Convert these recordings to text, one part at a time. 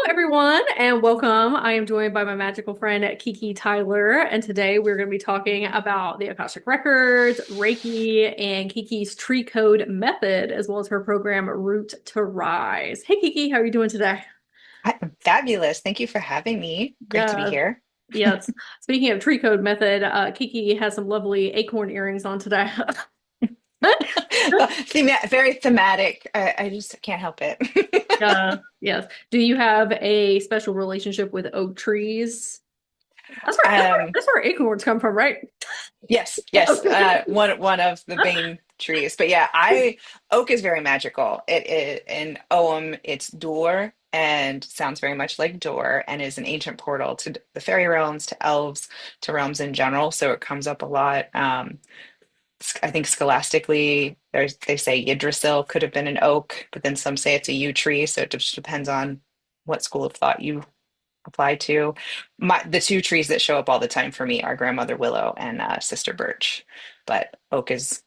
Everyone, and welcome. I am joined by my magical friend Kiki Tyler, and today we're going to be talking about the Akashic Records, Reiki, and Kiki's tree code method, as well as her program Root to Rise. Hey Kiki, how are you doing today? I'm fabulous. Thank you for having me. Great to be Yeah, here. yes. Speaking of tree code method, Kiki has some lovely acorn earrings on today. Very thematic. I just can't help it. Yes. Do you have a special relationship with oak trees? That's where that's where Um, that's where acorns come from, right? yes. Okay. One of the main trees. But yeah, I oak is very magical. It in Ogham, it's door and sounds very much like door and is an ancient portal to the fairy realms, to elves, to realms in general. So it comes up a lot. I think scholastically, they say Yggdrasil could have been an oak, but then some say it's a yew tree. So it just depends on what school of thought you apply to. The two trees that show up all the time for me are grandmother willow and sister birch, but oak is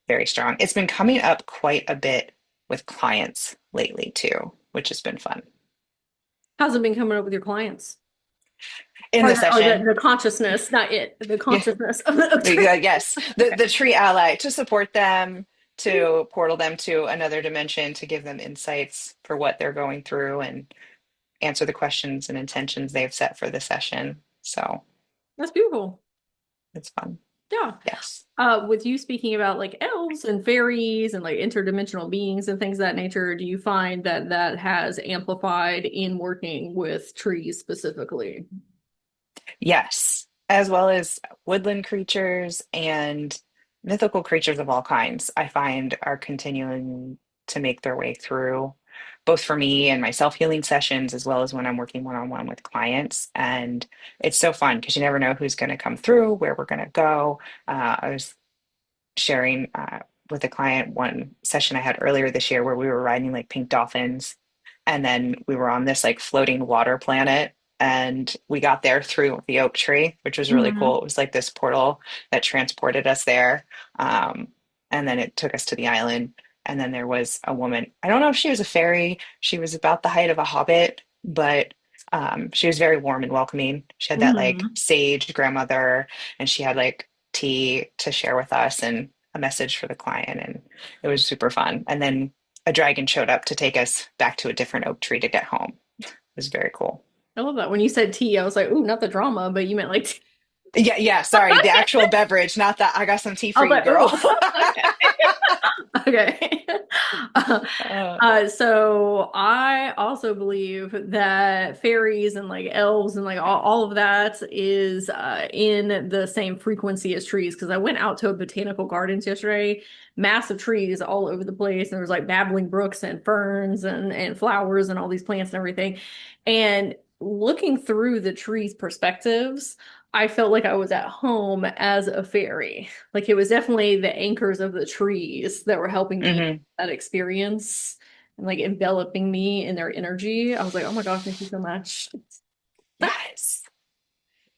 very strong. It's been coming up quite a bit with clients lately too, which has been fun. How's it been coming up with your clients? In Or the the session, consciousness, not it, the yeah, consciousness of the tree. yes, the tree ally to support them, to portal them to another dimension, to give them insights for what they're going through and answer the questions and intentions they've set for the session. So That's beautiful. it's fun. Yeah. Yes. With you speaking about like elves and fairies and like interdimensional beings and things of that nature, do you find that that has amplified in working with trees specifically? Yes. As well as woodland creatures and mythical creatures of all kinds, I find are continuing to make their way through, both for me and my self-healing sessions, as well as when I'm working one-on-one with clients. And it's so fun because you never know who's going to come through, where we're going to go. I was sharing with a client one session I had earlier this year where we were riding like pink dolphins, and then we were on this like floating water planet. And we got there through the oak tree, which was really Hmm. cool. It was like this portal that transported us there. Um, and then it took us to the island. And then there was a woman. I don't know if she was a fairy. She was about the height of a hobbit, but she was very warm and welcoming. She had that like Hmm. sage grandmother, and she had like tea to share with us and a message for the client. And it was super fun. And then a dragon showed up to take us back to a different oak tree to get home. It was very cool. I love that. When you said tea, I was like, ooh, not the drama, but you meant like tea. Yeah, sorry. The actual beverage, not that I got some tea I for was you, like, girl. ooh, okay. Okay. Uh, Uh, so I also believe that fairies and like elves and like all of that is in the same frequency as trees. Because I went out to a botanical gardens yesterday, massive trees all over the place, and there was like babbling brooks and ferns and flowers and all these plants and everything. And looking through the trees' perspectives, I felt like I was at home as a fairy. Like it was definitely the anchors of the trees that were helping me mhm. that experience and like enveloping me in their energy. I was like, oh my gosh, thank you so much. Yes.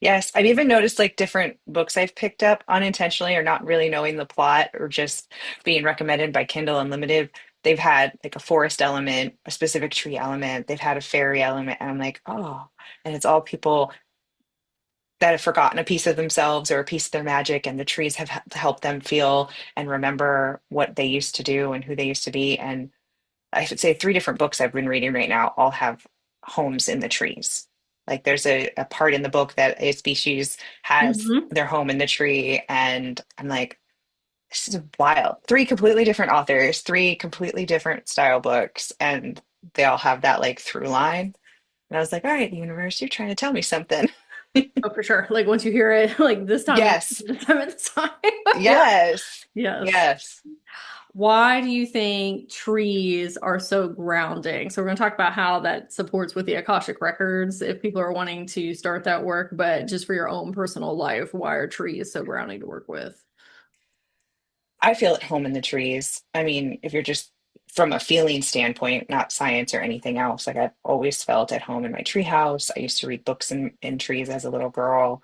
Yes. I've even noticed like different books I've picked up unintentionally or not really knowing the plot or just being recommended by Kindle Unlimited. They've had like a forest element, a specific tree element, they've had a fairy element, and I'm like, oh, and it's all people that have forgotten a piece of themselves or a piece of their magic, and the trees have helped them feel and remember what they used to do and who they used to be. And I should say three different books I've been reading right now all have homes in the trees. Like there's a part in the book that a species has Hmm. their home in the tree, and I'm like, this is wild. Three completely different authors, three completely different style books, and they all have that like through line. And I was like, all right, universe, you're trying to tell me something. Oh, for sure. Like once you hear it, like this time and Yes. this time and this time. Yeah. Yes. Yes. Yes. Why do you think trees are so grounding? So we're going to talk about how that supports with the Akashic Records if people are wanting to start that work, but just for your own personal life, why are trees so grounding to work with? I feel at home in the trees. I mean, if you're just from a feeling standpoint, not science or anything else, like I've always felt at home in my tree house. I used to read books in trees as a little girl.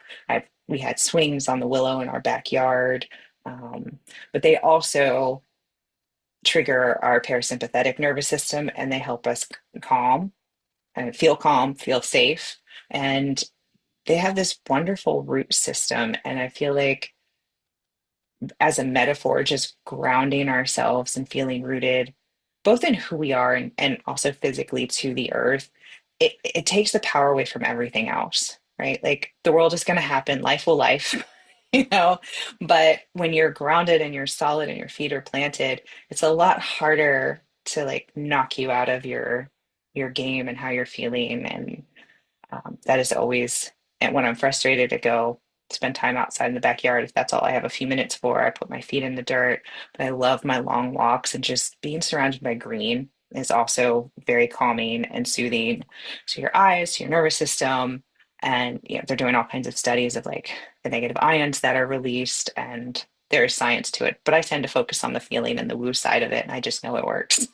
We had swings on the willow in our backyard. Um, but they also trigger our parasympathetic nervous system and they help us calm. feel calm, feel safe. And they have this wonderful root system. And I feel like, as a metaphor, just grounding ourselves and feeling rooted, both in who we are and also physically to the earth, it takes the power away from everything else, right? Like the world is going to happen, life will life, you know, but when you're grounded and you're solid and your feet are planted, it's a lot harder to like knock you out of your game and how you're feeling. And that is always, and when I'm frustrated, to go spend time outside in the backyard. If that's all I have a few minutes for, I put my feet in the dirt. But I love my long walks, and just being surrounded by green is also very calming and soothing to your eyes, to your nervous system. And they're doing all kinds of studies of like the negative ions that are released, and there's science to it. But I tend to focus on the feeling and the woo side of it, and I just know it works.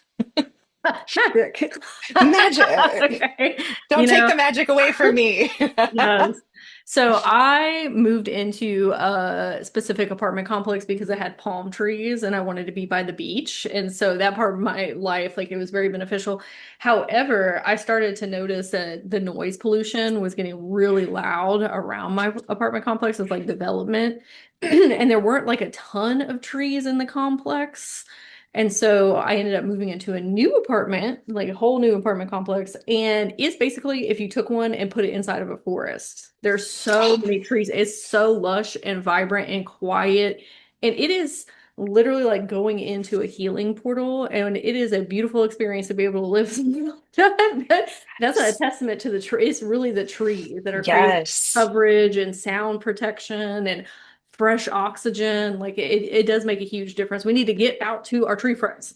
Magic. Magic. Okay. Don't You take know, the magic away from me. yes. So I moved into a specific apartment complex because it had palm trees and I wanted to be by the beach. And so that part of my life, like it was very beneficial. However, I started to notice that the noise pollution was getting really loud around my apartment complex with like development. And there weren't like a ton of trees in the complex. And so I ended up moving into a new apartment, like a whole new apartment complex. And it's basically if you took one and put it inside of a forest. There's so many trees. It's so lush and vibrant and quiet. And it is literally like going into a healing portal. And it is a beautiful experience to be able to live something like that. That's a testament to the tree. It's really the trees that are creating Yes. coverage and sound protection and fresh oxygen. Like it does make a huge difference. We need to get out to our tree friends.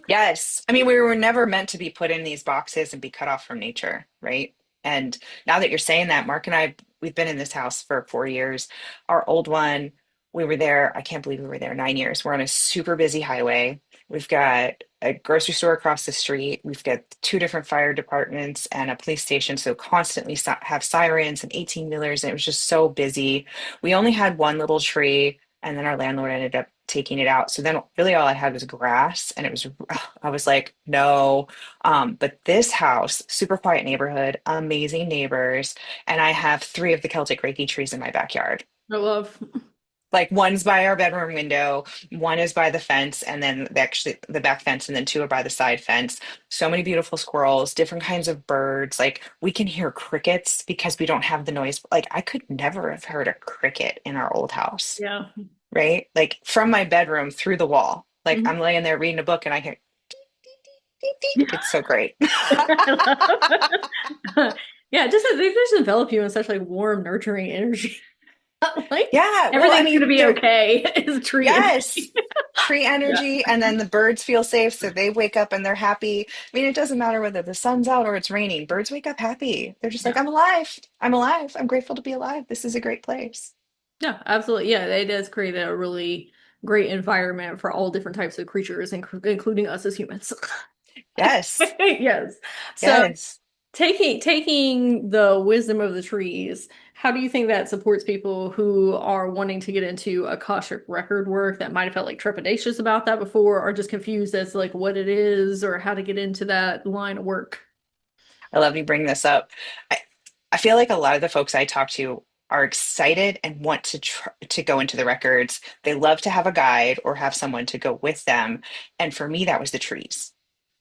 Yes. I mean, we were never meant to be put in these boxes and be cut off from nature, right? And now that you're saying that, Mark and I, we've been in this house for 4 years. Our old one, we were there, I can't believe we were there 9 years. We're on a super busy highway. We've got a grocery store across the street. We've got two different fire departments and a police station. So constantly have sirens and 18-wheelers. And it was just so busy. We only had one little tree, and then our landlord ended up taking it out. So then really all I had was grass, and it was, I was like, no. But this house, super quiet neighborhood, amazing neighbors, and I have three of the Celtic Reiki trees in my backyard. I love. Like one's by our bedroom window, one is by the fence, and then actually the back fence, and then two are by the side fence. So many beautiful squirrels, different kinds of birds. Like we can hear crickets because we don't have the noise. Like I could never have heard a cricket in our old house, Yeah. right? Like from my bedroom through the wall. Like Mhm. I'm laying there reading a book and I hear deep, deep. It's so great. I love. Yeah, just they just envelop you in such like warm, nurturing energy. Like Yeah, well, I everything's gonna mean, be okay. Is tree yes, energy. tree Yeah. energy, and then the birds feel safe, so they wake up and they're happy. I mean, it doesn't matter whether the sun's out or it's raining. Birds wake up happy. They're just like, Yeah. I'm alive. I'm alive. I'm grateful to be alive. This is a great place. Yeah, absolutely. Yeah, it does create a really great environment for all different types of creatures, including us as humans. Yes, Yes. So yes. taking the wisdom of the trees, how do you think that supports people who are wanting to get into Akashic record work that might have felt like trepidatious about that before, or just confused as to like what it is or how to get into that line of work? I love you bring this up. I, I feel like a lot of the folks I talk to are excited and want to go into the records. They love to have a guide or have someone to go with them. And for me, that was the trees,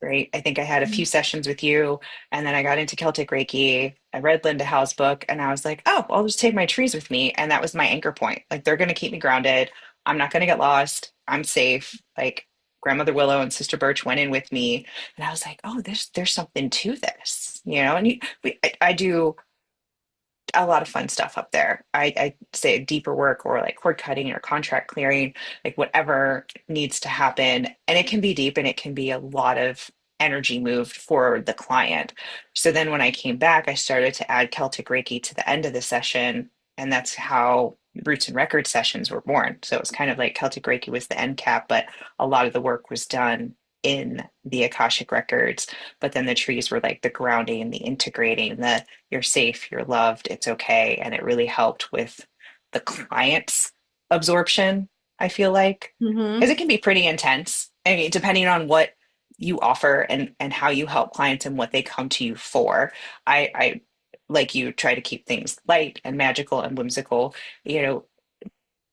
right? I think I had a few sessions with you, and then I got into Celtic Reiki. I read Linda Howe's book, and I was like, oh, I'll just take my trees with me. And that was my anchor point. Like, they're going to keep me grounded. I'm not going to get lost. I'm safe. Like, Grandmother Willow and Sister Birch went in with me, and I was like, oh, there's something to this, you know. And I do a lot of fun stuff up there. I say deeper work or like cord cutting or contract clearing, like whatever needs to happen. And it can be deep and it can be a lot of energy moved for the client. So then when I came back, I started to add Celtic Reiki to the end of the session. And that's how Roots and Record sessions were born. So it was kind of like Celtic Reiki was the end cap, but a lot of the work was done in the Akashic Records. But then the trees were like the grounding, the integrating, the you're safe, you're loved, it's okay. And it really helped with the client's absorption, I feel like, because Mm-hmm. it can be pretty intense. I mean, depending on what you offer and how you help clients and what they come to you for. I like you try to keep things light and magical and whimsical. You know,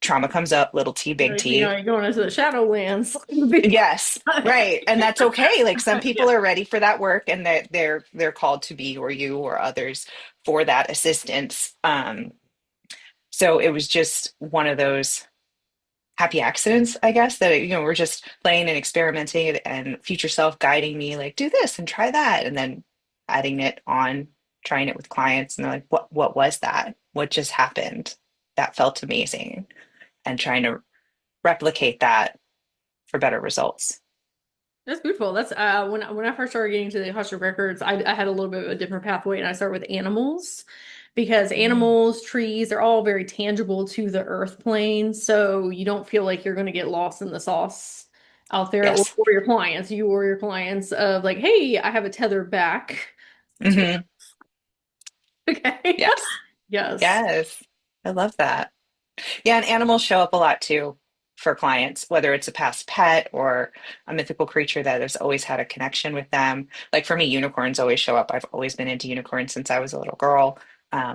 trauma comes up, little T, big Like, you know, T. you're going into the Shadowlands. Yes, right. And that's okay. Like some Yeah, people are ready for that work and that they're called to be or you or others for that assistance. So it was just one of those happy accidents, I guess, that we're just playing and experimenting and future self guiding me like do this and try that and then adding it on, trying it with clients and they're like, what was that? What just happened? That felt amazing and trying to replicate that for better results. that's beautiful. That's when I first started getting to the Akashic Records, I had a little bit of a different pathway, and I started with animals because Mm. animals, trees, they're all very tangible to the earth plane, so you don't feel like you're going to get lost in the sauce out there, Yes. or your clients, you or your clients of like, hey, I have a tether back to Hmm. okay, Yes. yes, Yes. I love that. Yeah, and animals show up a lot too for clients, whether it's a past pet or a mythical creature that has always had a connection with them. Like for me, unicorns always show up. I've always been into unicorns since I was a little girl.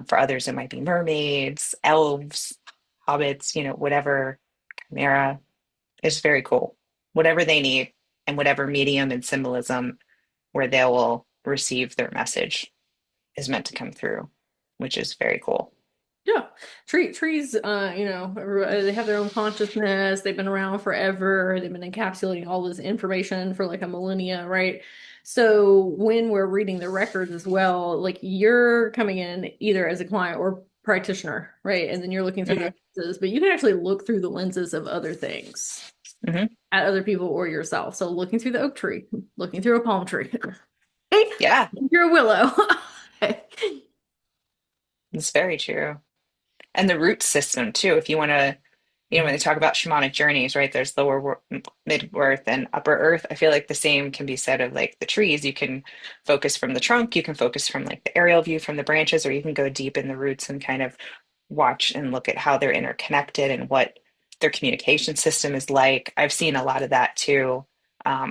For others, it might be mermaids, elves, hobbits, whatever. Chimera is very cool. Whatever they need and whatever medium and symbolism where they will receive their message is meant to come through, which is very cool. yeah. Trees, they have their own consciousness. They've been around forever. They've been encapsulating all this information for like a millennia, right? So when we're reading the records as well, like you're coming in either as a client or practitioner, right? And then you're looking through the Hmm. lenses, but you can actually look through the lenses of other things Hmm. at other people or yourself. So looking through the oak tree, looking through a palm tree, hey, Yeah, you're a willow. it's very true. And the root system too. If you want to, when they talk about shamanic journeys, right? There's mid earth, and upper earth. I feel like the same can be said of like the trees. You can focus from the trunk, you can focus from like the aerial view from the branches, or you can go deep in the roots and kind of watch and look at how they're interconnected and what their communication system is like. I've seen a lot of that too,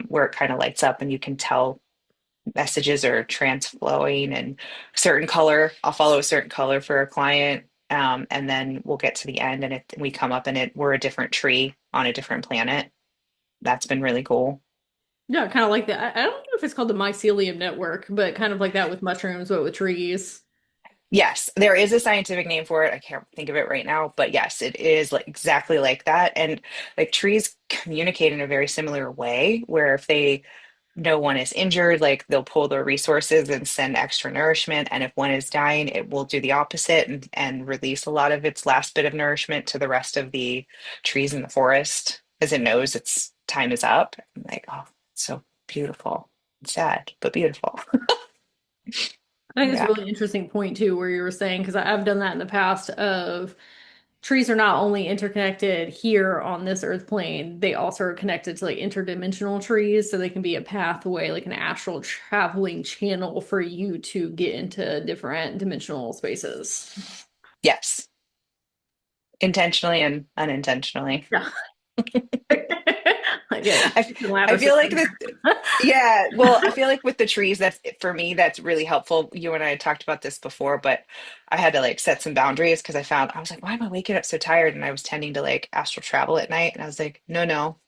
where it kind of lights up and you can tell messages are transflowing and certain color. I'll follow a certain color for a client. And then we'll get to the end and we come up and we're a different tree on a different planet. That's been really cool. Yeah, kind of like that. I don't know if it's called the mycelium network, but kind of like that with mushrooms, but with trees. Yes, there is a scientific name for it. I can't think of it right now, but yes, it is like exactly like that. And like trees communicate in a very similar way, where if they no one is injured, like they'll pull their resources and send extra nourishment. And if one is dying, it will do the opposite and release a lot of its last bit of nourishment to the rest of the trees in the forest, as it knows its time is up. I'm like, oh, it's so beautiful. It's sad, but beautiful. I think it's a Yeah. really interesting point too, where you were saying, because I've done that in the past of trees are not only interconnected here on this earth plane, they also are connected to like interdimensional trees. So they can be a pathway, like an astral traveling channel for you to get into different dimensional spaces. Yes. Intentionally and unintentionally. Yeah. Like a I, ladder I feel like system. that. Yeah, well, I feel like with the trees, that's for me, that's really helpful. You and I had talked about this before, but I had to like set some boundaries because I was like, why am I waking up so tired? And I was tending to like astral travel at night, and I was like, no, no,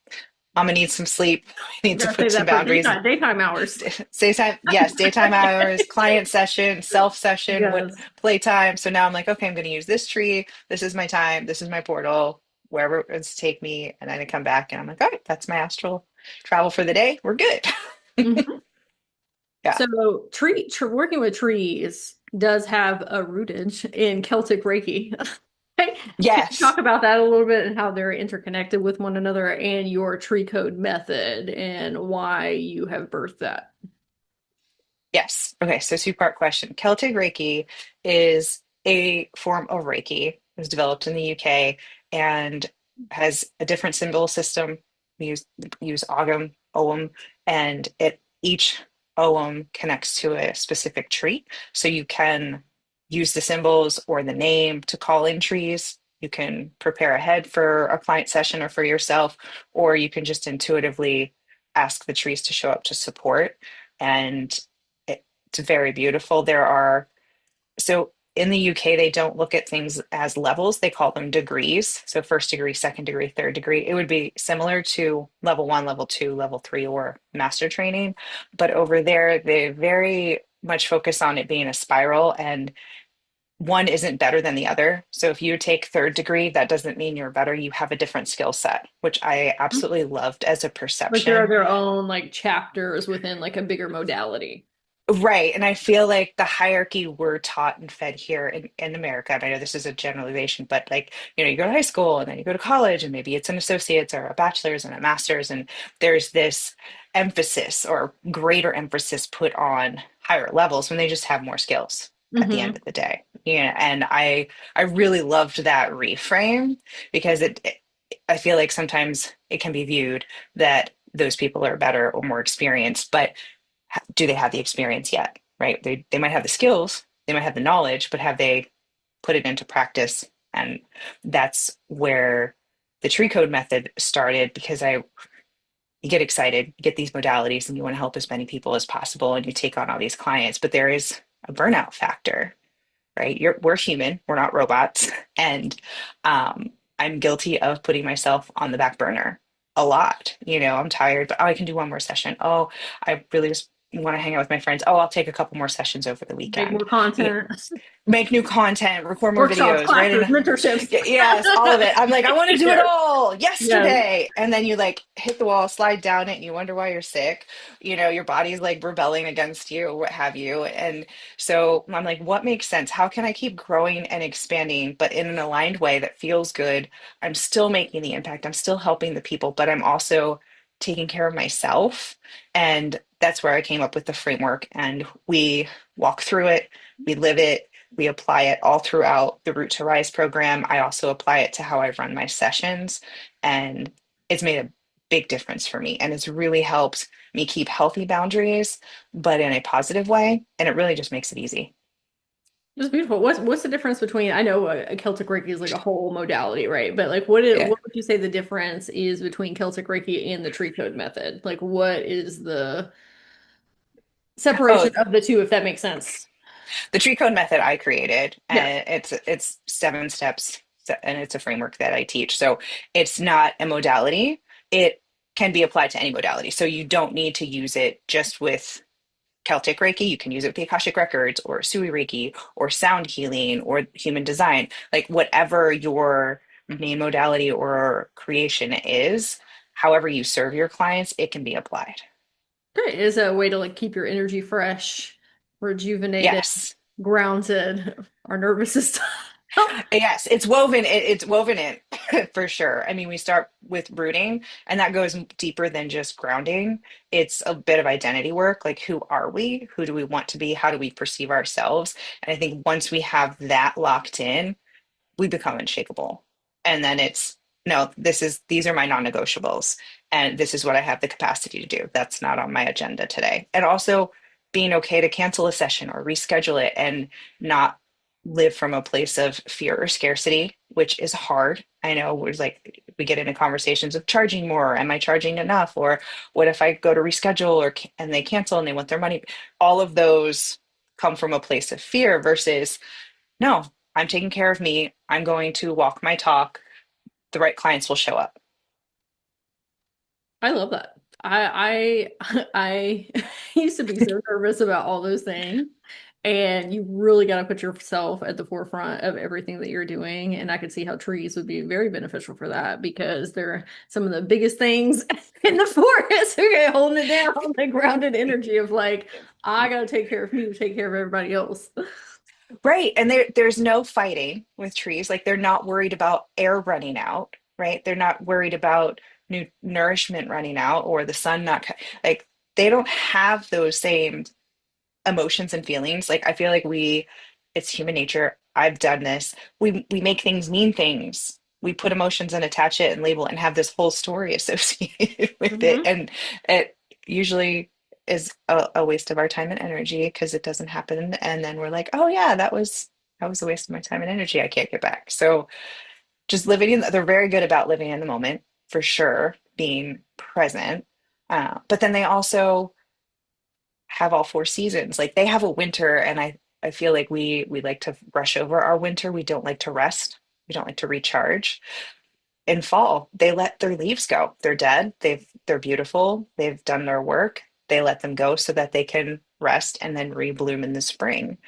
I'm gonna need some sleep. I need to Gotta save put some that for boundaries. daytime hours. Daytime, yes, daytime hours, client session, self session, what Yes. playtime. So now I'm like, okay, I'm gonna use this tree. This is my time. This is my portal. Wherever it's take me, and then I come back, and I'm like, all right, that's my astral travel for the day. We're good. Mhm. Yeah. So, working with trees does have a rootage in Celtic Reiki. Okay. Can you Yes. talk about that a little bit and how they're interconnected with one another and your tree code method and why you have birthed that? Yes. Okay. So two-part question. Celtic Reiki is a form of Reiki. It was developed in the UK and has a different symbol system. We use Ogam, Ogham, and each Ogham connects to a specific tree. So you can use the symbols or the name to call in trees. You can prepare ahead for a client session or for yourself, or you can just intuitively ask the trees to show up to support. And it's very beautiful. There are, so in the UK, they don't look at things as levels, they call them degrees. So first degree, second degree, third degree. It would be similar to level one, level two, level three, or master training. But over there, they very much focus on it being a spiral, and one isn't better than the other. So if you take third degree, that doesn't mean you're better. You have a different skill set, which I absolutely loved as a Like there are perception. their own like chapters within like a bigger modality. Right. And I feel like the hierarchy we're taught and fed here in America, and I know this is a generalization, but like, you go to high school and then you go to college and maybe it's an associate's or a bachelor's and a master's, and there's this emphasis or greater emphasis put on higher levels when they just have more skills at the end Hmm. of the day. Yeah. And I really loved that reframe because I feel like sometimes it can be viewed that those people are better or more experienced, but do they have the experience yet? Right? They might have the skills, they might have the knowledge, but have they put it into practice? And that's where the tree code method started, because I you get excited, you get these modalities, and you want to help as many people as possible, and you take on all these clients, but there is a burnout factor, right? We're human, we're not robots. And I'm guilty of putting myself on the back burner a lot. I'm tired, but oh, I can do one more session. Oh, I really just want to hang out with my friends. Oh, I'll take a couple more sessions over the Make weekend. more content, Make new content, record more workshops, videos, write classes, an mentorships. yes, all of it. I'm like, I want to do it Yes. all Yes. yesterday. And then you like hit the wall, slide down it, and you wonder why you're sick. Your body's like rebelling against you, what have you. And so I'm like, what makes sense? How can I keep growing and expanding, but in an aligned way that feels good? I'm still making the impact, I'm still helping the people, but I'm also taking care of myself. And that's where I came up with the framework. And we walk through it, we live it, we apply it all throughout the Root to Rise program. I also apply it to how I run my sessions, and it's made a big difference for me. And it's really helped me keep healthy boundaries, but in a positive way. And it really just makes it easy. It's beautiful. What's the difference between, I know a Celtic Reiki is like a whole modality, right? But like Yeah. what would you say the difference is between Celtic Reiki and the tree code method? Like what is the Oh, separation of the two, if that makes sense? the tree code method I created, Yes. and it's 7 steps, and it's a framework that I teach. So it's not a modality. It can be applied to any modality. So you don't need to use it just with Celtic Reiki. You can use it with the Akashic Records or Sui Reiki or sound healing or human design, like whatever your main modality or creation is, however you serve your clients, it can be applied. Great. It is a way to like keep your energy fresh, rejuvenated, Yes. grounded, our nervous system. Yes, it's woven in for sure. I mean, we start with rooting, and that goes deeper than just grounding. It's a bit of identity work, like who are we? Who do we want to be? How do we perceive ourselves? And I think once we have that locked in, we become unshakable. And then it's no, these are my non-negotiables, and this is what I have the capacity to do. That's not on my agenda today. And also being okay to cancel a session or reschedule it and not live from a place of fear or scarcity, which is hard. I know we're like we get into conversations of charging more. Am I charging enough? Or what if I go to reschedule and they cancel and they want their money? All of those come from a place of fear versus no, I'm taking care of me. I'm going to walk my talk. The right clients will show up. I love that. I used to be so nervous about all those things. And you really got to put yourself at the forefront of everything that you're doing. And I could see how trees would be very beneficial for that because they're some of the biggest things in the forest. Okay, holding it down, the grounded energy of like, I got to take care of me to take care of everybody else. Right. And there's no fighting with trees. Like they're not worried about air running out, right? They're not worried about new nourishment running out or the sun not like they don't have those same emotions and feelings. Like I feel like it's human nature. I've done this. We make things mean things. We put emotions and attach it and label it and have this whole story associated with it. Hmm. And it usually is a waste of our time and energy because it doesn't happen. And then we're like, oh yeah, that was a waste of my time and energy. I can't get back. So just they're very good about living in the moment for sure, being present. But then they also have all four seasons. Like they have a winter, and I feel like we like to rush over our winter. We don't like to rest. We don't like to recharge. In fall, they let their leaves go. They're dead. They're beautiful. They've done their work. They let them go so that they can rest and then rebloom in the spring.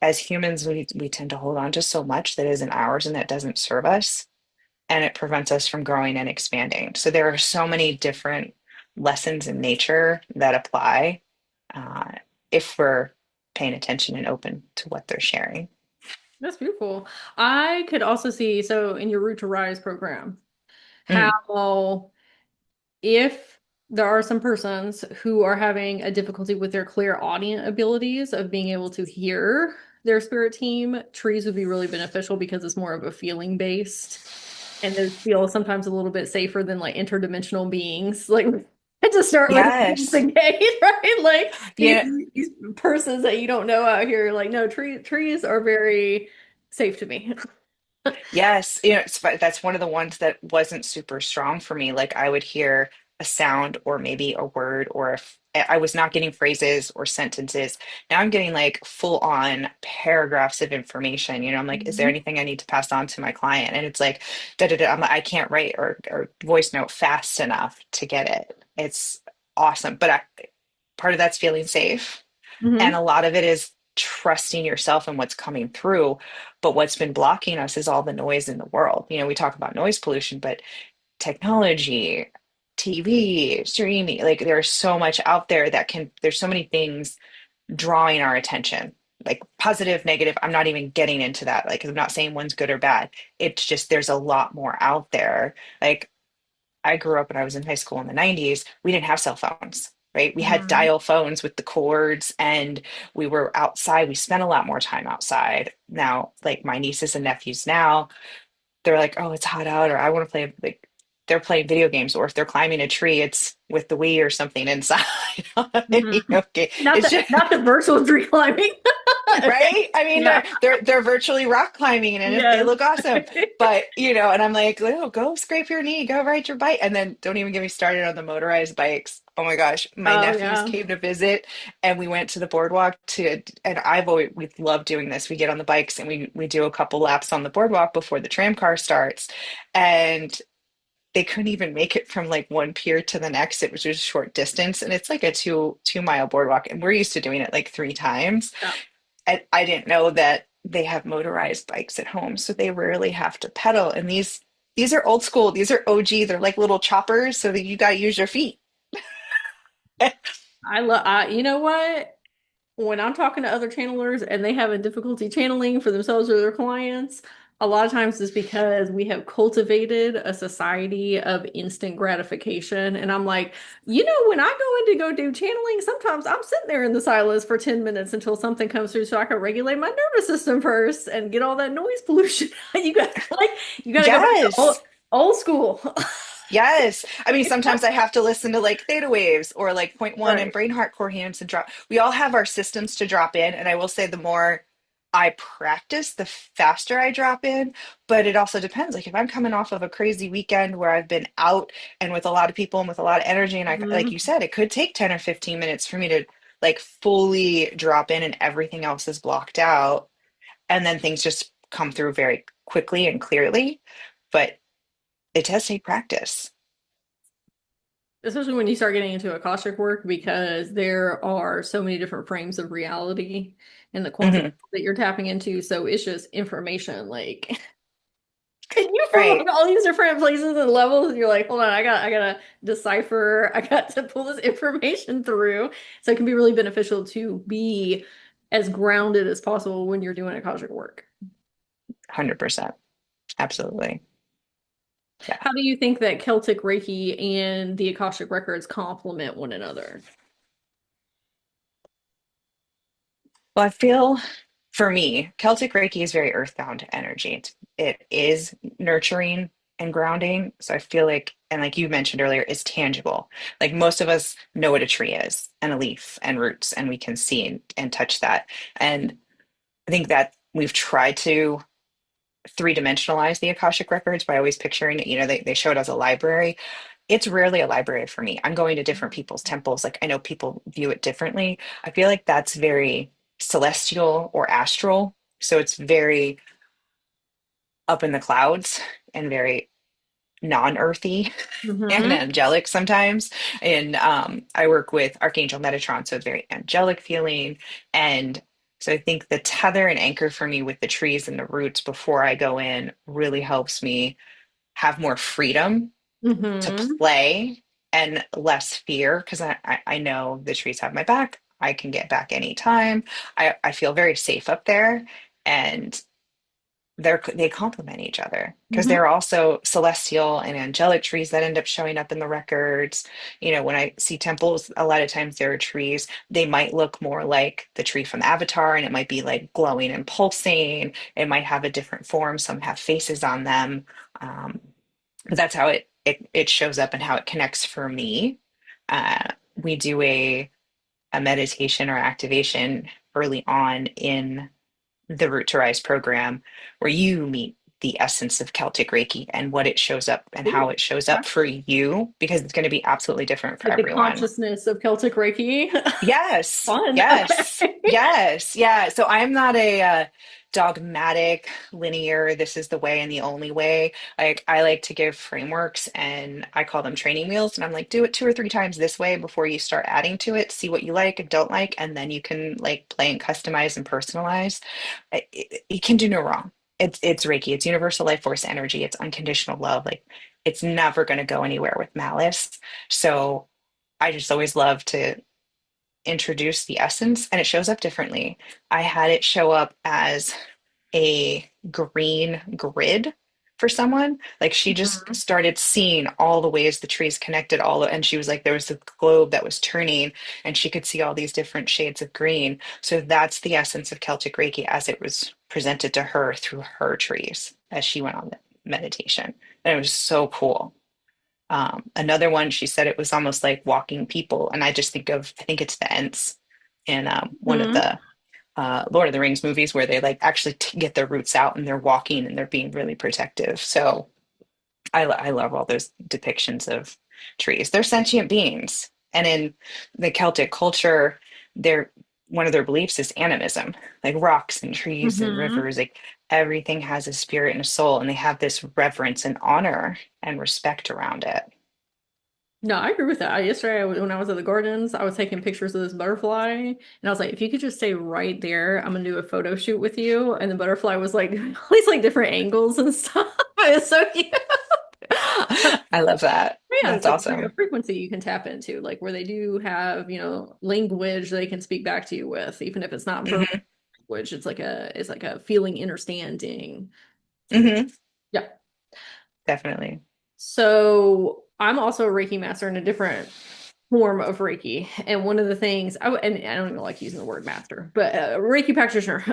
As humans, we tend to hold on to so much that isn't ours and that doesn't serve us, and it prevents us from growing and expanding. So there are so many different lessons in nature that apply uh, if we're paying attention and open to what they're sharing. That's beautiful. I could also see, so in your Root to Rise program, Mm, how if there are some persons who are having a difficulty with their clairaudient abilities of being able to hear their spirit team, trees would be really beneficial because it's more of a feeling based. And those feel sometimes a little bit safer than like interdimensional beings. Like I just start with the yes. gate, right? Like Yeah. these persons that you don't know out here, like no, trees are very safe to me. Yes, that's one of the ones that wasn't super strong for me. Like I would hear a sound or maybe a word, or if I was not getting phrases or sentences. Now I'm getting like full on paragraphs of information. I'm like, is there Mhm. anything I need to pass on to my client? And it's like, da da da. I'm like, I can't write or voice note fast enough to get it. It's awesome, but part of that's feeling safe. And a Mhm. lot of it is trusting yourself and what's coming through. But what's been blocking us is all the noise in the world. We talk about noise pollution, but technology, TV, streaming, like there's so much out there there's so many things drawing our attention. Like positive, negative, I'm not even getting into that. Like, I'm not saying one's good or bad. It's just there's a lot more out there. Like, I grew up when I was in high school in the 90s. We didn't have cell phones, right? We had Mhm. dial phones with the cords, and we were outside. We spent a lot more time outside. Now, like my nieces and nephews now, they're like, oh, it's hot out, or I want to play, like, they're playing video games, or if they're climbing a tree, it's with the Wii or something inside on a video Mhm. game. Not It's the just not the virtual tree climbing. Okay. right? I mean, Yeah. they're virtually rock climbing and they Yes. look awesome. But and I'm like, oh, go scrape your knee, go ride your bike. And then don't even get me started on the motorized bikes. Oh my gosh. My Oh nephews yeah. came to visit and we went to the boardwalk and we love doing this. We get on the bikes and we do a couple laps on the boardwalk before the tram car starts. And they couldn't even make it from like one pier to the next. It was just a short distance, and it's like a two-mile boardwalk, and we're used to doing it like three times. Yeah. I didn't know that they have motorized bikes at home, so they rarely have to pedal. And these are old school. These are OG. They're like little choppers, so that you got to use your feet. You know what? When I'm talking to other channelers and they have a difficulty channeling for themselves or their clients, a lot of times it's because we have cultivated a society of instant gratification. And I'm like, when I go in to go do channeling, sometimes I'm sitting there in the silence for 10 minutes until something comes through so I can regulate my nervous system first and get all that noise pollution. You got to go back to old, Yes. old school. Yes. I mean, sometimes I have to listen to like theta waves or like point one and Right. brain heart coherence and drop. We all have our systems to drop in. And I will say the more I practice, the faster I drop in. But it also depends. Like if I'm coming off of a crazy weekend where I've been out and with a lot of people and with a lot of energy, and like Mhm. you said, it could take 10 or 15 minutes for me to like fully drop in and everything else is blocked out. And then things just come through very quickly and clearly. But it does take practice. Especially when you start getting into Akashic work, because there are so many different frames of reality in the quantum Mhm. that you're tapping into. So it's just information, like, and you from Right. like all these different places and levels, and you're like, hold on, I gotta decipher, I got to pull this information through. So it can be really beneficial to be as grounded as possible when you're doing Akashic work. 100%. Absolutely. Yeah. How do you think that Celtic Reiki and the Akashic Records complement one another? Well, I feel for me, Celtic Reiki is very earthbound energy. It is nurturing and grounding. So I feel like, and like you mentioned earlier, it's tangible. Like most of us know what a tree is and a leaf and roots, and we can see and touch that. And I think that we've tried to three dimensionalize the Akashic Records by always picturing it. They show it as a library. it's rarely a library for me. I'm going to different people's temples. Like I know people view it differently. I feel like that's very celestial or astral. So it's very up in the clouds and very non-earthy and Mm-hmm. angelic sometimes. And I work with Archangel Metatron, so it's very angelic feeling. And so I think the tether and anchor for me with the trees and the roots before I go in really helps me have more freedom to Mm-hmm. play and less fear because I know the trees have my back. I can get back anytime. I feel very safe up there. And they complement each other because Mm-hmm. they're also celestial and angelic trees that end up showing up in the records. You know, when I see temples, a lot of times there are trees, they might look more like the tree from Avatar, and it might be like glowing and pulsing. It might have a different form. Some have faces on them. Um, but that's how it shows up and how it connects for me. We do a meditation or activation early on in the Root to Rise program where you meet the essence of Celtic Reiki and what it shows up and how Ooh. it shows up for you because it's going to be absolutely different for Like the everyone. consciousness of Celtic Reiki. Yes, Fun. yes, Okay. yes, yeah. So I'm not a dogmatic, linear, this is the way and the only way. Like I like to give frameworks and I call them training wheels. And I'm like, do it 2 or 3 times this way before you start adding to it. See what you like and don't like, and then you can like play and customize and personalize. It can do no wrong. It's Reiki. It's universal life force energy. It's unconditional love. Like it's never going to go anywhere with malice. So I just always love to introduce the essence and it shows up differently. I had it show up as a green grid for someone. Like she just Mhm. started seeing all the ways the trees connected and she was like there was a globe that was turning and she could see all these different shades of green. So that's the essence of Celtic Reiki as it was presented to her through her trees as she went on the meditation. And it was so cool. Another one, she said it was almost like walking people. And I think it's the Ents in one of Mhm. the Lord of the Rings movies where they like actually get their roots out and they're walking and they're being really protective. So I love all those depictions of trees. They're sentient beings. And in the Celtic culture, they're one of their beliefs is animism, like rocks and trees and Mhm. rivers, like everything has a spirit and a soul, and they have this reverence and honor and respect around it. No, I agree with that. Yesterday, when I was at the gardens, I was taking pictures of this butterfly, and I was like, "If you could just stay right there, I'm gonna do a photo shoot with you." And the butterfly was like, all these like different angles and stuff. It was so cute. I love that. Yeah, That's it's like a awesome. frequency you can tap into, like where they do have, language they can speak back to you with, even if it's not verbal Hmm. language. It's like a feeling understanding. Hmm. Yeah. Definitely. So I'm also a Reiki master in a different form of Reiki. And one of the things and I don't even like using the word master, but Reiki practitioner.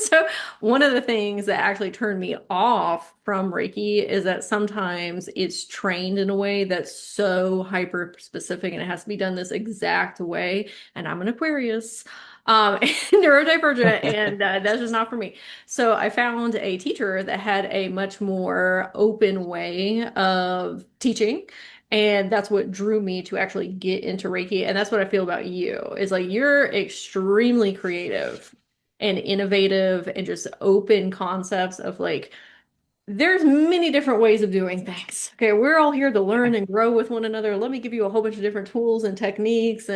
So one of the things that actually turned me off from Reiki is that sometimes it's trained in a way that's so hyper specific and it has to be done this exact way. And I'm an Aquarius, neurodivergent, and that's just not for me. So I found a teacher that had a much more open way of teaching. And that's what drew me to actually get into Reiki. And that's what I feel about you. Is like you're extremely creative and innovative and just open concepts of like there's many different ways of doing things. Okay, we're all here to learn and grow with one another. Let me give you a whole bunch of different tools and techniques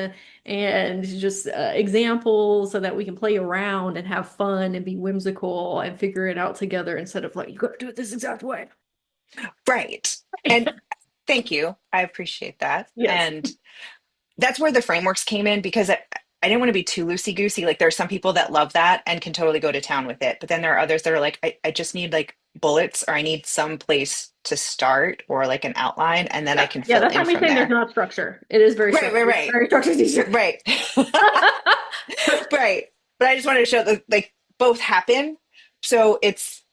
and just examples so that we can play around and have fun and be whimsical and figure it out together instead of like you got to do it this exact way. Right. And thank you. I appreciate that. Yes. And that's where the frameworks came in because I didn't want to be too loosey goosey. Like there are some people that love that and can totally go to town with it. But then there are others that are like, I just need like bullets or I need some place to start or like an outline and then I Yeah. can Yeah, fill that's in not me from saying there's there. not structure. It is very Right, right, structured. It's a right, very structured teacher. right. Right. But I just wanted to show that like both happen. So it's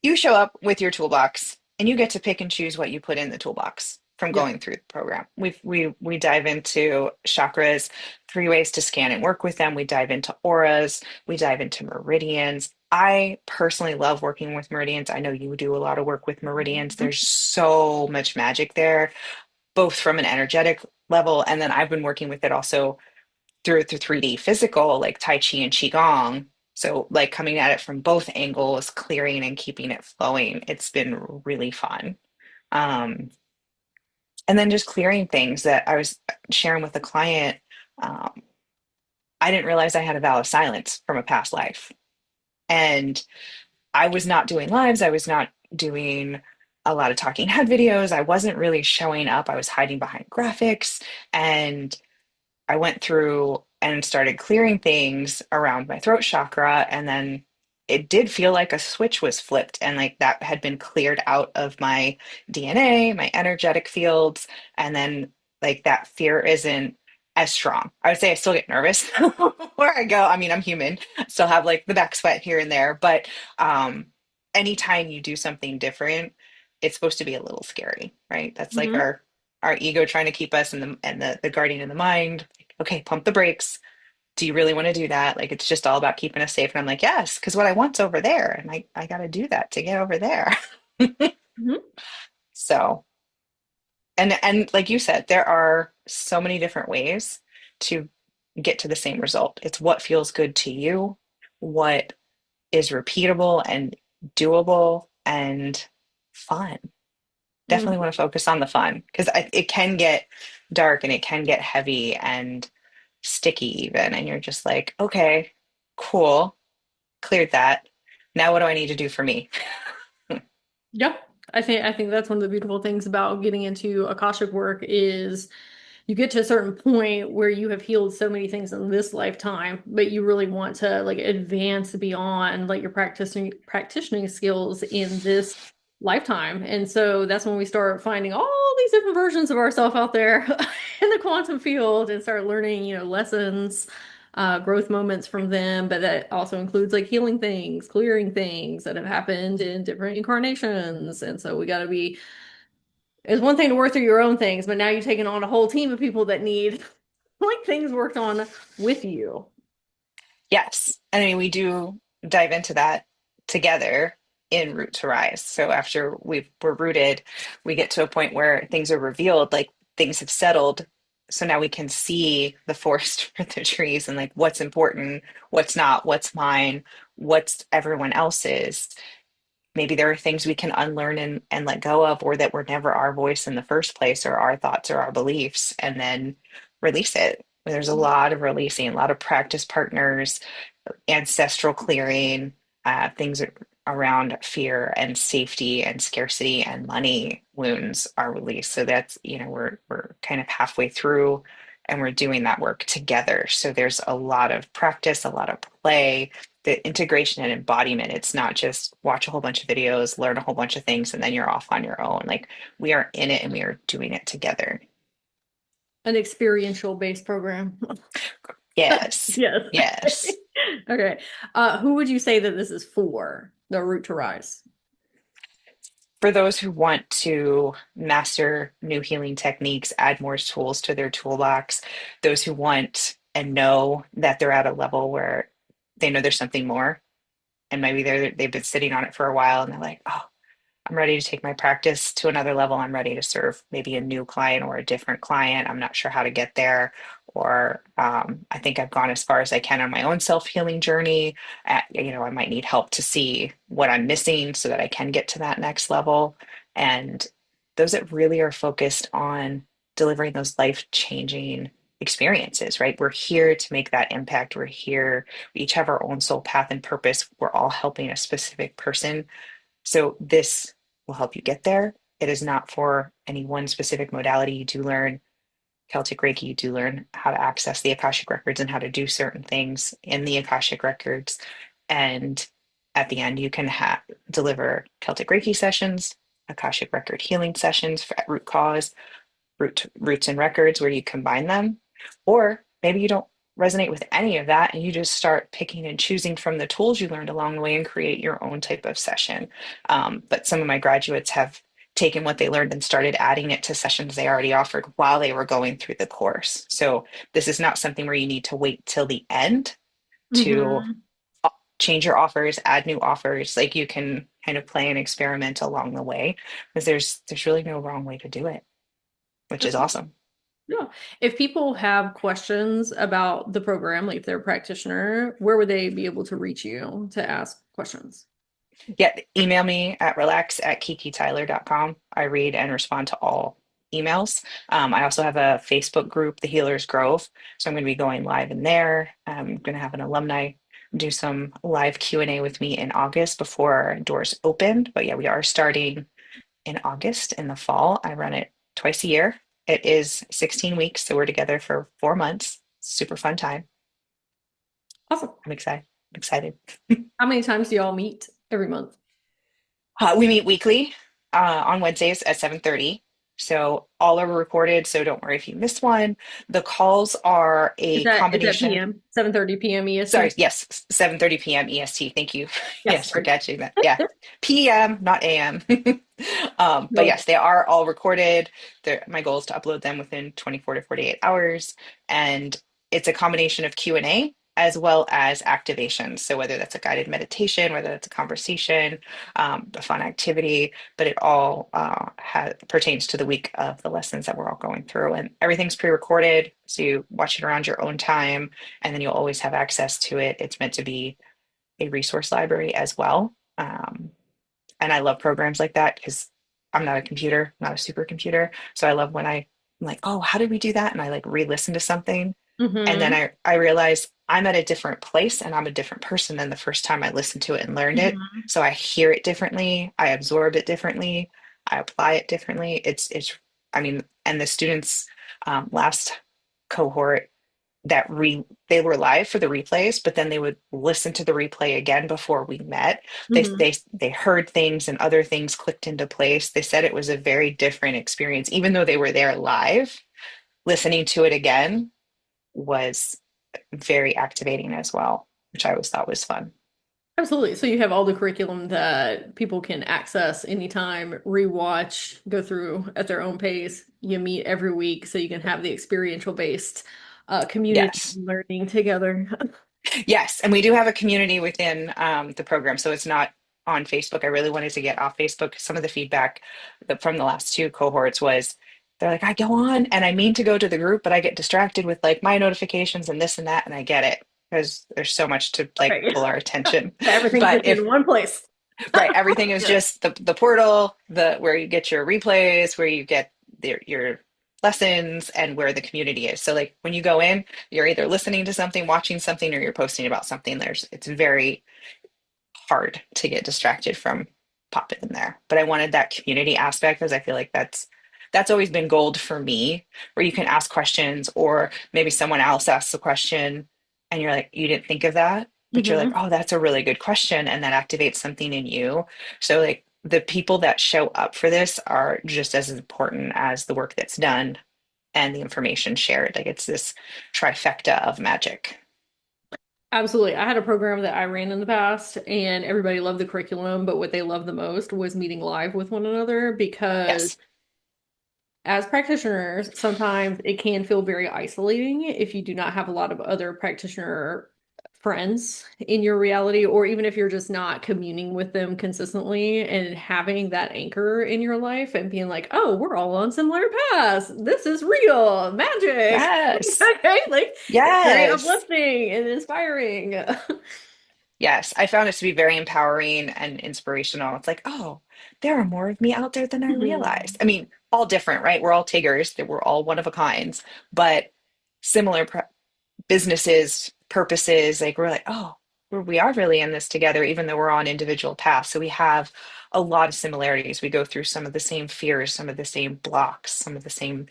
you show up with your toolbox and you get to pick and choose what you put in the toolbox from Yeah. going through the program. We dive into chakras three ways to scan and work with them. We dive into auras, we dive into meridians. I personally love working with meridians. I know you do a lot of work with meridians. There's so much magic there, both from an energetic level, and then I've been working with it also through 3D physical, like Tai Chi and Qigong. So, like coming at it from both angles, clearing and keeping it flowing. It's been really fun. Um, and then just clearing things that I was sharing with a client. Um, I didn't realize I had a vow of silence from a past life. And I was not doing lives. I was not doing a lot of talking head videos. I wasn't really showing up. I was hiding behind graphics. And I went through and started clearing things around my throat chakra, and then it did feel like a switch was flipped, and like that had been cleared out of my DNA, my energetic fields, and then like that fear isn't as strong. I would say I still get nervous where I go. I mean, I'm human, still have like the back sweat here and there, but um, anytime you do something different, it's supposed to be a little scary, right? That's like Mhm. our ego trying to keep us in the guardian of the mind. Okay, pump the brakes. Do you really want to do that? Like it's just all about keeping us safe. And I'm like, yes, because what I want's over there. And I gotta do that to get over there. Mhm. So and like you said, there are so many different ways to get to the same result. It's what feels good to you, what is repeatable and doable and fun. Definitely Mhm. want to focus on the fun because it can get dark and it can get heavy and sticky even. And you're just like, okay, cool, cleared that. Now what do I need to do for me? Yeah, I think that's one of the beautiful things about getting into Akashic work is you get to a certain point where you have healed so many things in this lifetime, but you really want to like advance beyond like your practicing skills in this lifetime. And so that's when we start finding all these different versions of ourselves out there in the quantum field and start learning, lessons, growth moments from them. But that also includes like healing things, clearing things that have happened in different incarnations. And so we got to be it's one thing to work through your own things, but now you're taking on a whole team of people that need like things worked on with you. Yes. I mean, we do dive into that together in Root to Rise. So after we're rooted, we get to a point where things are revealed, like things have settled. So now we can see the forest for the trees and like what's important, what's not, what's mine, what's everyone else's. Maybe there are things we can unlearn and let go of, or that were never our voice in the first place, or our thoughts or our beliefs, and then release it. There's a lot of releasing, a lot of practice partners, ancestral clearing, things around fear and safety and scarcity and money wounds are released. So that's, we're kind of halfway through and we're doing that work together. So there's a lot of practice, a lot of play, the integration and embodiment. It's not just watch a whole bunch of videos, learn a whole bunch of things, and then you're off on your own. Like we are in it and we are doing it together. An experiential based program. Yes. Yes. Yes. Okay. Who would you say that this is for, the Root to Rise? For those who want to master new healing techniques, add more tools to their toolbox, those who want and know that they're at a level where they know there's something more, and maybe they've been sitting on it for a while and they're like, oh, I'm ready to take my practice to another level. I'm ready to serve maybe a new client or a different client. I'm not sure how to get there. Or I think I've gone as far as I can on my own self-healing journey. I might need help to see what I'm missing so that I can get to that next level. And those that really are focused on delivering those life-changing experiences, right? We're here to make that impact. We're here. We each have our own soul path and purpose. We're all helping a specific person, so this will help you get there. It is not for any one specific modality. You do learn Celtic Reiki, you do learn how to access the Akashic Records and how to do certain things in the Akashic Records. And at the end, you can deliver Celtic Reiki sessions, Akashic Record healing sessions for root cause, roots and records where you combine them. Or maybe you don't resonate with any of that and you just start picking and choosing from the tools you learned along the way and create your own type of session. But some of my graduates have taken what they learned and started adding it to sessions they already offered while they were going through the course. So this is not something where you need to wait till the end to Hmm. change your offers, add new offers. Like you can kind of play and experiment along the way because there's really no wrong way to do it, which is awesome. Yeah. If people have questions about the program, like if they're a practitioner, where would they be able to reach you to ask questions? Yeah, email me at relax@kikityler.com. I read and respond to all emails. I also have a Facebook group, The Healers Grove. So I'm going to be going live in there. I'm going to have an alumni do some live Q&A with me in August before doors open. But yeah, we are starting in August in the fall. I run it twice a year. It is 16 weeks, so we're together for 4 months. Super fun time. Awesome. I'm excited. I'm excited. How many times do y'all meet every month? We meet weekly on Wednesdays at 7:30. So all are recorded, so don't worry if you miss one. The calls are Is a that combination. PM? 7:30 p.m. Sorry, EST? yes, 7:30 p.m. EST. Thank you. Yes, Yes, for sorry. catching that. Yeah. PM, not AM. But No. yes, they are all recorded. My goal is to upload them within 24 to 48 hours. And it's a combination of Q&A as well as activation. So whether that's a guided meditation, whether that's a conversation, a fun activity, but it all pertains to the week of the lessons that we're all going through. And everything's pre-recorded, so you watch it around your own time, and then you'll always have access to it. It's meant to be a resource library as well. And I love programs like that because I'm not a computer, not a supercomputer. So I love when I'm like, oh, how did we do that? And I like re-listen to something. And then Mm-hmm. I realize I'm at a different place and I'm a different person than the first time I listened to it and learned it. Hmm. So I hear it differently, I absorb it differently, I apply it differently. It's I mean, and the students last cohort that they were live for the replays, but then they would listen to the replay again before we met. Hmm. They heard things and other things clicked into place. They said it was a very different experience, even though they were there live. Listening to it again was very activating as well, which I always thought was fun. Absolutely. So you have all the curriculum that people can access anytime, rewatch, go through at their own pace. You meet every week so you can have the experiential based community Yes. learning together. Yes, and we do have a community within the program, so it's not on Facebook. I really wanted to get off Facebook. Some of the feedback from the last two cohorts was they're like, I go on and I mean to go to the group, but I get distracted with like my notifications and this and that, and I get it because there's so much to like Right. pull our attention. Everything's But just if in one place. right, everything is Yeah. just the portal, the where you get your replays, where you get your lessons, and where the community is. So like when you go in, you're either listening to something, watching something, or you're posting about something. It's very hard to get distracted from popping in there. But I wanted that community aspect because I feel like that's always been gold for me, where you can ask questions or maybe someone else asks a question and you're like, you didn't think of that, but you're like, Hmm. oh, that's a really good question. And that activates something in you. So like the people that show up for this are just as important as the work that's done and the information shared. Like it's this trifecta of magic. Absolutely. I had a program that I ran in the past, and everybody loved the curriculum, but what they loved the most was meeting live with one another because Yes. as practitioners, sometimes it can feel very isolating if you do not have a lot of other practitioner friends in your reality, or even if you're just not communing with them consistently and having that anchor in your life and being like, oh, we're all on similar paths. This is real magic. Yes. Okay, like it's very Yes. uplifting and inspiring. Yes, I found it to be very empowering and inspirational. It's like, oh, there are more of me out there than I realized. Mhm. I mean, all different, right? We're all Tigers, that we're all one of a kinds, but similar businesses, purposes. Like we're like, oh, we are really in this together, even though we're on individual paths. So we have a lot of similarities. We go through some of the same fears, some of the same blocks, some of the same,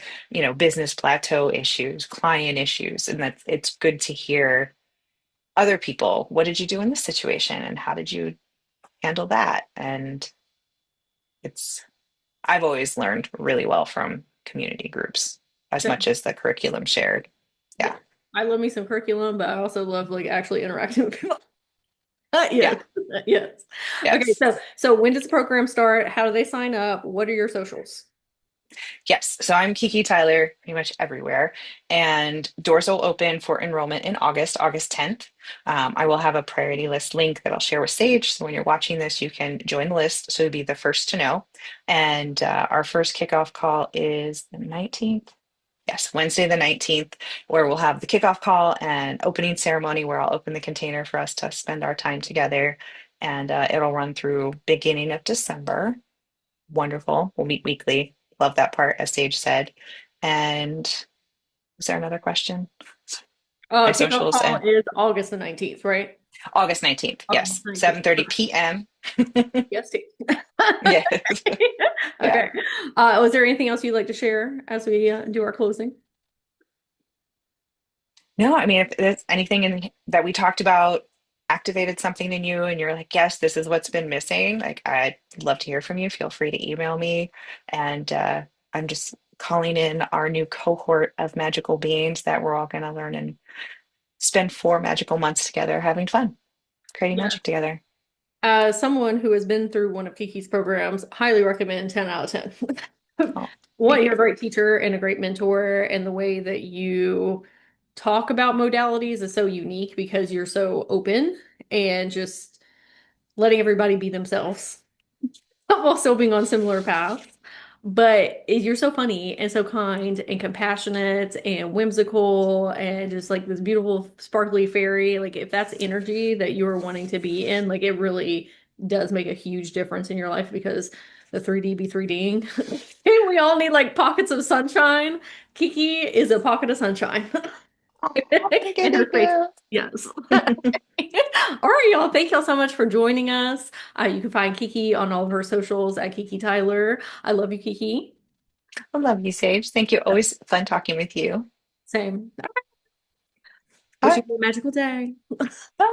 business plateau issues, client issues, and that's it's good to hear other people, what did you do in this situation and how did you handle that? And it's I've always learned really well from community groups as much as the curriculum shared. Yeah. Yeah. I love me some curriculum, but I also love like actually interacting with people. Yeah. Yes. Yes. Okay, Yes. so when does the program start? How do they sign up? What are your socials? Yes. So I'm Kiki Tyler pretty much everywhere. And doors will open for enrollment in August, August 10th. I will have a priority list link that I'll share with Sage. So when you're watching this, you can join the list. So you'll be the first to know. And our first kickoff call is the 19th. Yes, Wednesday the 19th, where we'll have the kickoff call and opening ceremony where I'll open the container for us to spend our time together. And it'll run through beginning of December. Wonderful. We'll meet weekly. Love that part, as Sage said. And was there another question? My Kickoff socials call and is August the 19th, right? August 19th. August Yes, 19th. 7:30 p.m. Yes, Steve. Yes. Yeah. Okay. Was there anything else you'd like to share as we do our closing? No, I mean, if there's anything that we talked about activated something in you and you're like, yes, this is what's been missing, like I'd love to hear from you. Feel free to email me. And I'm just calling in our new cohort of magical beings that we're all going to learn and spend 4 magical months together having fun, creating Yeah. magic together. As someone who has been through one of Kiki's programs, highly recommend 10 out of 10. Oh, One, thank you're you. a great teacher and a great mentor, and the way that you talk about modalities is so unique because you're so open and just letting everybody be themselves while still being on similar paths. But you're so funny and so kind and compassionate and whimsical and just like this beautiful, sparkly fairy. Like, if that's energy that you're wanting to be in, like, it really does make a huge difference in your life because the 3D be 3Ding. We all need like pockets of sunshine. Kiki is a pocket of sunshine Oh, thank you, in her thank face. you. Yes. All right, y'all. Thank y'all so much for joining us. You can find Kiki on all of her socials at Kiki Tyler. I love you, Kiki. I love you, Sage. Thank you. Always fun talking with you. Same. All Wish right. you a magical day. Bye.